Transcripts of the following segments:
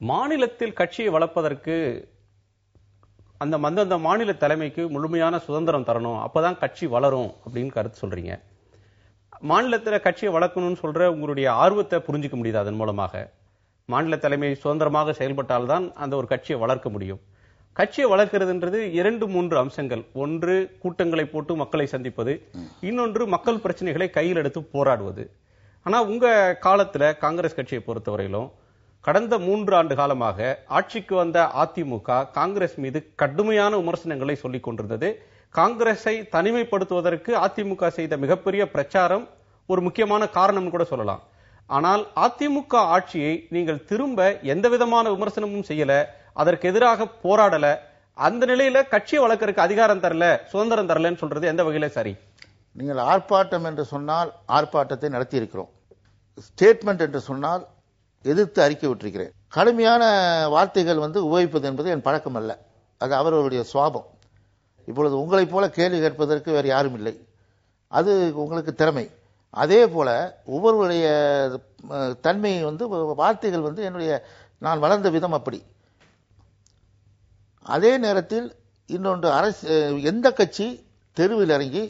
மாநிலத்தில் கட்சியை வளர்ப்பதற்கு அந்த மாநில தலைமைக்கு முழுமையான சுதந்திரம் தரணும், அப்பதான் கட்சி வளரும் அப்படின்னு கருத்து சொல்றீங்க. மாநிலத்தில் கட்சியை வளர்க்கணும்னு சொல்ற உங்களுடைய ஆர்வத்தை புரிஞ்சுக்க முடியுது. அதன் மூலமாக மாநில தலைமை சுதந்திரமாக செயல்பட்டால்தான் அந்த ஒரு கட்சியை வளர்க்க முடியும். கட்சியை வளர்க்கிறதுன்றது 2-3 அம்சங்கள். ஒன்று கூட்டங்களை போட்டு மக்களை சந்திப்பது, இன்னொன்று மக்கள் பிரச்சனைகளை கையில் எடுத்து போராடுவது. ஆனா உங்க காலத்துல காங்கிரஸ் கட்சியை பொறுத்தவரையிலும் கடந்த 3 ஆண்டு காலமாக ஆட்சிக்கு வந்த அதிமுக காங்கிரஸ் மீது கடுமையான விமர்சனங்களை சொல்லிக் கொண்டிருந்தது. காங்கிரஸை தனிமைப்படுத்துவதற்கு அதிமுக செய்த மிகப்பெரிய பிரச்சாரம் ஒரு முக்கியமான காரணம் கூட சொல்லலாம். ஆனால் அதிமுக ஆட்சியை நீங்கள் திரும்ப எந்த விதமான விமர்சனமும் செய்யல, அதற்கு எதிராக போராடல. அந்த நிலையில கட்சியை வளர்க்கறதுக்கு அதிகாரம் தரல, சுதந்திரம் தரலன்னு சொல்றது எந்த வகையில சரி? நீங்கள் ஆர்ப்பாட்டம் என்று சொன்னால் ஆர்ப்பாட்டத்தை நடத்தி இருக்கிறோம். ஸ்டேட்மெண்ட் என்று சொன்னால் எதிர்த்து அறிக்கை விட்டிருக்கிறேன். கடுமையான வார்த்தைகள் உபயோகிப்பது என்பது என் பழக்கம் அல்ல, அது அவர்களுடைய சுவாபம். இப்பொழுது உங்களைப் போல கேள்வி கேட்பதற்கு வேறு யாரும் இல்லை, அது உங்களுக்கு திறமை. அதே போல ஒவ்வொருவருடைய தன்மை வார்த்தைகள் என்னுடைய நான் வளர்ந்த விதம் அப்படி. அதே நேரத்தில் இன்னொன்று எந்த கட்சி தெருவில் இறங்கி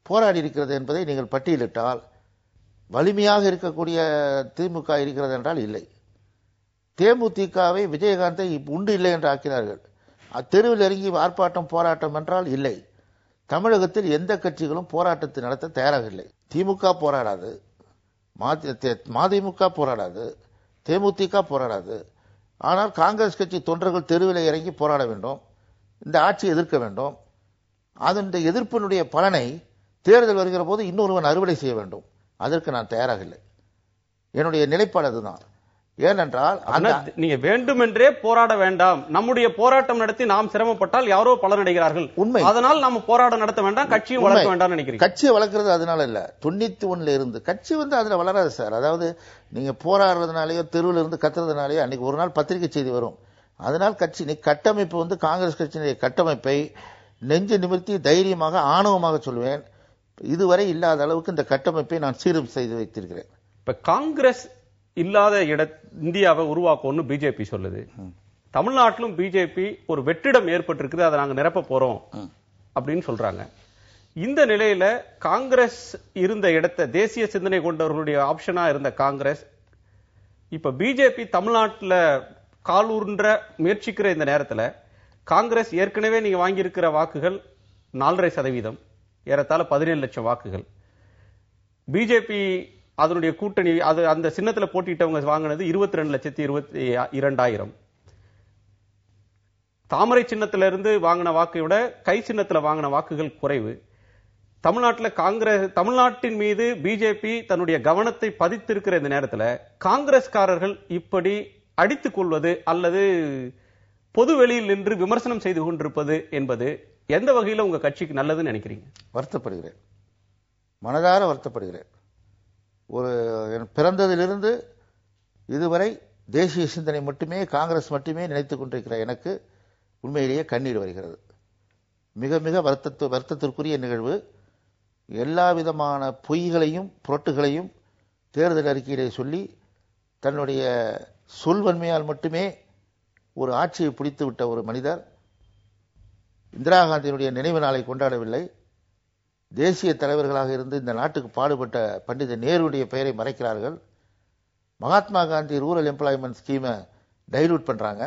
போராடி இருக்கிறது என்பதை நீங்கள் பட்டியலிட்டால் வலிமையாக இருக்கக்கூடிய திமுக இருக்கிறது என்றால் இல்லை. தேமுதிகவை விஜயகாந்தை உண்டு இல்லை என்று ஆக்கினார்கள். தெருவில் இறங்கி ஆர்ப்பாட்டம் போராட்டம் என்றால் இல்லை. தமிழகத்தில் எந்த கட்சிகளும் போராட்டத்தை நடத்த தயாராக இல்லை. திமுக போராடாது, மதிமுக போராடாது, தேமுதிக போராடாது. ஆனால் காங்கிரஸ் கட்சி தொண்டர்கள் தெருவில் இறங்கி போராட வேண்டும், இந்த ஆட்சியை எதிர்க்க வேண்டும். அதனுடைய எதிர்ப்பினுடைய பலனை தேர்தல் வருகிற போது இன்னொருவன் அறுவடை செய்ய வேண்டும். அதற்கு நான் தயாராக இல்லை. என்னுடைய நிலைப்பாடு அதுதான். ஏனென்றால் நீங்க வேண்டுமென்றே போராட வேண்டாம், நம்முடைய போராட்டம் நடத்தி நாம் சிரமப்பட்டால் யாரோ பலனடைகிறார்கள், உண்மை. அதனால் நம்ம போராட்டம் நடத்த வேண்டாம், கட்சியும் வளர்க்க வேண்டாம் நினைக்கிறீங்க. கட்சியை வளர்க்கறது அதனால இல்ல. 91 இருந்து கட்சி அதுல வளராது சார். அதாவது நீங்க போராடுறதுனாலயோ தெருவில் இருந்து கத்துறதுனாலயோ அன்னைக்கு ஒரு நாள் பத்திரிகை செய்தி வரும். அதனால் கட்சி கட்டமைப்பு காங்கிரஸ் கட்சியினுடைய கட்டமைப்பை நெஞ்சு நிமிர்த்தி தைரியமாக ஆணவமாக சொல்வேன். இதுவரை இல்லாத அளவுக்கு இந்த கட்டமைப்பை நான் சீரம் செய்து வைத்திருக்கிறேன். இப்ப காங்கிரஸ் இல்லாத இந்தியாவை உருவாக்கும்னு பிஜேபி சொல்லுது. தமிழ்நாட்டிலும் பிஜேபி ஒரு வெற்றிடம் ஏற்பட்டிருக்குது, அதை நாங்க நிரப்ப போறோம் அப்படின்னு சொல்றாங்க. இந்த நிலையில காங்கிரஸ் இருந்த இடத்தை தேசிய சிந்தனை கொண்டவர்களுடைய ஆப்ஷனா இருந்த காங்கிரஸ் இப்ப பிஜேபி தமிழ்நாட்டில் காலூன்ற முயற்சிக்கிற இந்த நேரத்தில் காங்கிரஸ் ஏற்கனவே நீங்க வாங்கியிருக்கிற வாக்குகள் 4.5%, ஏறத்தாழ 17 லட்சம் வாக்குகள். பிஜேபி அதனுடைய கூட்டணி அந்த சின்னத்தில் போட்டிட்டவங்க வாங்கினது 22,22,000. தாமரை சின்னத்திலிருந்து வாங்கின வாக்கை விட கை சின்னத்தில் வாங்கின வாக்குகள் குறைவு. தமிழ்நாட்டின் மீது பிஜேபி தன்னுடைய கவனத்தை பதித்திருக்கிற இந்த நேரத்தில் காங்கிரஸ்காரர்கள் இப்படி அடித்துக் கொள்வது அல்லது பொது வெளியில் நின்று விமர்சனம் செய்து கொண்டிருப்பது என்பது எந்த வகையில் உங்க கட்சிக்கு நல்லதுன்னு நினைக்கிறீங்க? வருத்தப்படுகிறேன், மனதார வருத்தப்படுகிறேன். பிறந்ததிலிருந்து இதுவரை தேசிய சிந்தனை மட்டுமே, காங்கிரஸ் மட்டுமே நினைத்துக் கொண்டிருக்கிற எனக்கு உண்மையிலேயே கண்ணீர் வருகிறது. மிக மிக வருத்தத்திற்குரிய நிகழ்வு. எல்லா விதமான பொய்களையும் புரட்டுகளையும் தேர்தல் அறிக்கையிலே சொல்லி தன்னுடைய சொல்வன்மையால் மட்டுமே ஒரு ஆட்சியை பிடித்து விட்ட ஒரு மனிதர் இந்திரா காந்தியினுடைய நினைவு நாளை கொண்டாடவில்லை. தேசிய தலைவர்களாக இருந்து இந்த நாட்டுக்கு பாடுபட்ட பண்டித நேருடைய பெயரை மறைக்கிறார்கள். மகாத்மா காந்தி ரூரல் எம்ப்ளாய்மெண்ட் ஸ்கீமை டைலூட் பண்றாங்க.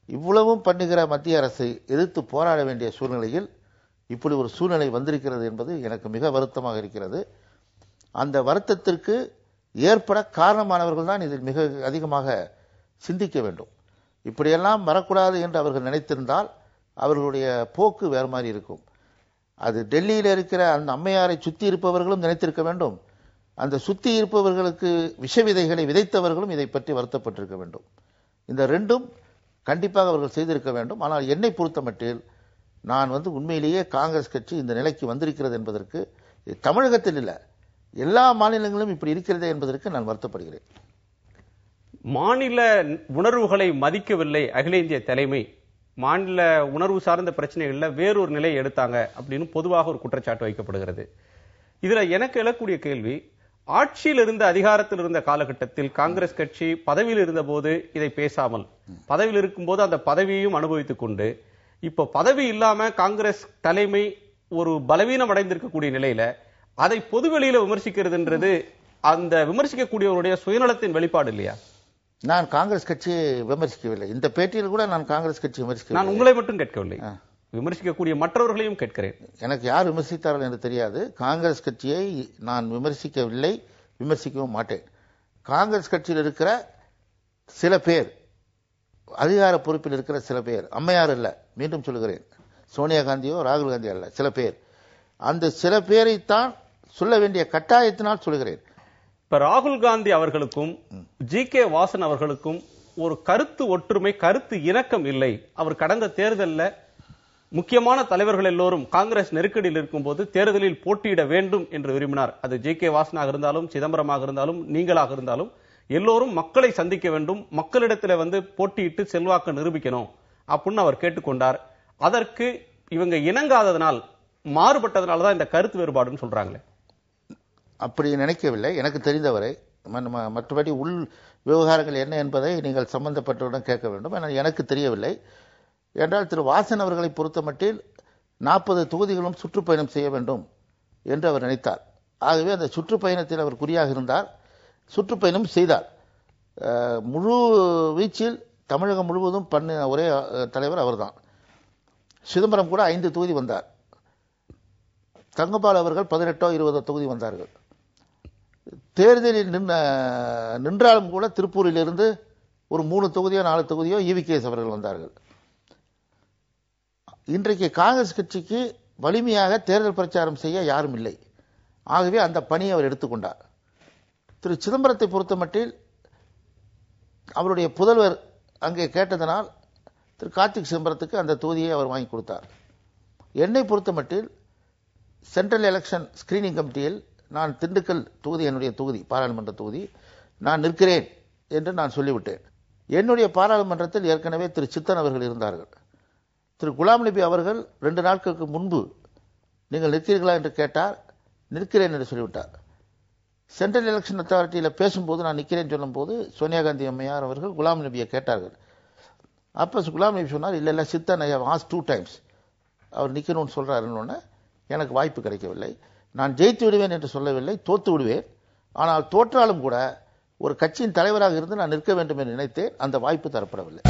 இவ்வளவும் பண்ணுகிற மத்திய அரசை எதிர்த்து போராட வேண்டிய சூழ்நிலையில் இப்படி ஒரு சூழ்நிலை வந்திருக்கிறது என்பது எனக்கு மிக வருத்தமாக இருக்கிறது. அந்த வருத்தத்திற்கு ஏற்பட காரணமானவர்கள் தான் இதில் மிக அதிகமாக சிந்திக்க வேண்டும். இப்படியெல்லாம் வரக்கூடாது என்று அவர்கள் நினைத்திருந்தால் அவர்களுடைய போக்கு வேறு மாதிரி இருக்கும். அது டெல்லியில் இருக்கிற அந்த அம்மையாரை சுத்தி இருப்பவர்களும் நினைத்திருக்க வேண்டும். அந்த சுத்தி இருப்பவர்களுக்கு விஷ விதைகளை விதைத்தவர்களும் இதை பற்றி வருத்தப்பட்டிருக்க வேண்டும். இந்த ரெண்டும் கண்டிப்பாக அவர்கள் செய்திருக்க வேண்டும். ஆனால் என்னை பொறுத்த மட்டில் நான் உண்மையிலேயே காங்கிரஸ் கட்சி இந்த நிலைக்கு வந்திருக்கிறது என்பதற்கு தமிழகத்தில் இல்ல, எல்லா மாநிலங்களும் இப்படி இருக்கிறதே என்பதற்கு நான் வருத்தப்படுகிறேன். மாநில உணர்வுகளை மதிக்கவில்லை அகில இந்திய தலைமை. மாநில உணர்வு சார்ந்த பிரச்சனைகள்ல வேறொரு நிலை எடுத்தாங்க அப்படின்னு பொதுவாக ஒரு குற்றச்சாட்டு வைக்கப்படுகிறது. இதுல எனக்கு எழக்கூடிய கேள்வி, ஆட்சியில் இருந்த அதிகாரத்தில் இருந்த காலகட்டத்தில் காங்கிரஸ் கட்சி பதவியில் இருந்த போது இதை பேசாமல், பதவியில் இருக்கும்போது அந்த பதவியையும் அனுபவித்துக் கொண்டு, இப்போ பதவி இல்லாம காங்கிரஸ் தலைமை ஒரு பலவீனம் அடைந்திருக்கக்கூடிய நிலையில அதை பொதுவெளியில விமர்சிக்கிறதுன்றது அந்த விமர்சிக்கக்கூடியவருடைய சுயநலத்தின் வெளிப்பாடு இல்லையா? நான் காங்கிரஸ் கட்சியை விமர்சிக்கவில்லை. இந்த பேட்டியில் கூட நான் காங்கிரஸ் கட்சி விமர்சிக்க, நான் உங்களை மட்டும் கேட்கவில்லை, விமர்சிக்கக்கூடிய மற்றவர்களையும் கேட்கிறேன். எனக்கு யார் விமர்சித்தார்கள் என்று தெரியாது. காங்கிரஸ் கட்சியை நான் விமர்சிக்கவில்லை, விமர்சிக்கவும் மாட்டேன். காங்கிரஸ் கட்சியில் இருக்கிற சில பேர், அதிகார பொறுப்பில் இருக்கிற சில பேர், அம்மையார் அல்ல, மீண்டும் சொல்லுகிறேன், சோனியா காந்தியோ ராகுல் காந்தியோ அல்ல, சில பேர், அந்த சில பேரைத்தான் சொல்ல வேண்டிய கட்டாயத்தினால் சொல்லுகிறேன். இப்ப ராகுல் காந்தி அவர்களுக்கும் ஜி.கே. வாசன் அவர்களுக்கும் ஒரு கருத்து ஒற்றுமை, கருத்து இணக்கம் இல்லை. அவர் கடந்த தேர்தலில் முக்கியமான தலைவர்கள் எல்லோரும் காங்கிரஸ் நெருக்கடியில் இருக்கும்போது தேர்தலில் போட்டியிட வேண்டும் என்று விரும்பினார். அது ஜி.கே. வாசனாக இருந்தாலும், சிதம்பரமாக இருந்தாலும், நீங்களாக இருந்தாலும் எல்லோரும் மக்களை சந்திக்க வேண்டும், மக்களிடத்தில் போட்டியிட்டு செல்வாக்கு நிரூபிக்கணும் அப்படின்னு அவர் கேட்டுக்கொண்டார். அதற்கு இவங்க இணங்காததனால், மாறுபட்டதனால தான் இந்த கருத்து வேறுபாடுன்னு சொல்றாங்களே. அப்படி நினைக்கவில்லை. எனக்கு தெரிந்தவரை, மற்றபடி உள் விவகாரங்கள் என்ன என்பதை நீங்கள் சம்பந்தப்பட்டவுடன் கேட்க வேண்டும். எனக்கு தெரியவில்லை. என்றால் திரு வாசன் அவர்களை பொறுத்தமட்டில் 40 தொகுதிகளும் சுற்றுப்பயணம் செய்ய வேண்டும் என்று அவர் நினைத்தார். ஆகவே அந்த சுற்றுப்பயணத்தில் அவர் குறியாக இருந்தார், சுற்றுப்பயணம் செய்தார். முழு வீச்சில் தமிழகம் முழுவதும் பண்ண ஒரே தலைவர் அவர்தான். சிதம்பரம் கூட 5 தொகுதி வந்தார். தங்கபால் அவர்கள் 18 20 தொகுதி வந்தார்கள். தேர்தலில் நின்றாலும் கூட திருப்பூரில் இருந்து ஒரு 3 தொகுதியோ 4 தொகுதியோ ஈவிகேஎஸ் அவர்கள் வந்தார்கள். இன்றைக்கு காங்கிரஸ் கட்சிக்கு வலிமையாக தேர்தல் பிரச்சாரம் செய்ய யாரும் இல்லை. ஆகவே அந்த பணியை அவர் எடுத்துக்கொண்டார். திரு சிதம்பரத்தை பொறுத்தமட்டில் அவருடைய புதல்வர் அங்கே கேட்டதனால் திரு கார்த்திக் சிதம்பரத்துக்கு அந்த தொகுதியை அவர் வாங்கி கொடுத்தார். என்னை பொறுத்தமட்டில் சென்ட்ரல் எலெக்ஷன் ஸ்கிரீனிங் கமிட்டியில் நான் திண்டுக்கல் தொகுதி, என்னுடைய தொகுதி, பாராளுமன்ற தொகுதி, நான் நிற்கிறேன் என்று நான் சொல்லிவிட்டேன். என்னுடைய பாராளுமன்றத்தில் ஏற்கனவே திரு சித்தன் அவர்கள் இருந்தார்கள். திரு குலாம் நபி அவர்கள் 2 நாட்களுக்கு முன்பு நீங்கள் நிற்கிறீர்களா என்று கேட்டார். நிற்கிறேன் என்று சொல்லிவிட்டார். சென்ட்ரல் எலெக்ஷன் அத்தாரிட்டியில் பேசும்போது நான் நிற்கிறேன் சொல்லும்போது சோனியா காந்தி அம்மையார் அவர்கள் குலாம் நபியை கேட்டார்கள். அப்போ குலாம் நபி சொன்னார், இல்லை இல்லை சித்தன், ஐ ஹவ் ஆஸ்க்ட் 2 times, அவர் நிற்கணும்னு சொல்றாருன்னு. எனக்கு வாய்ப்பு கிடைக்கவில்லை. நான் ஜெயித்து விடுவேன் என்று சொல்லவில்லை, தோத்து விடுவேன். ஆனால் தோற்றாலும் கூட ஒரு கட்சியின் தலைவராக இருந்து நான் நிற்க வேண்டும் என்று நினைத்தேன். அந்த வாய்ப்பு தரப்படவில்லை.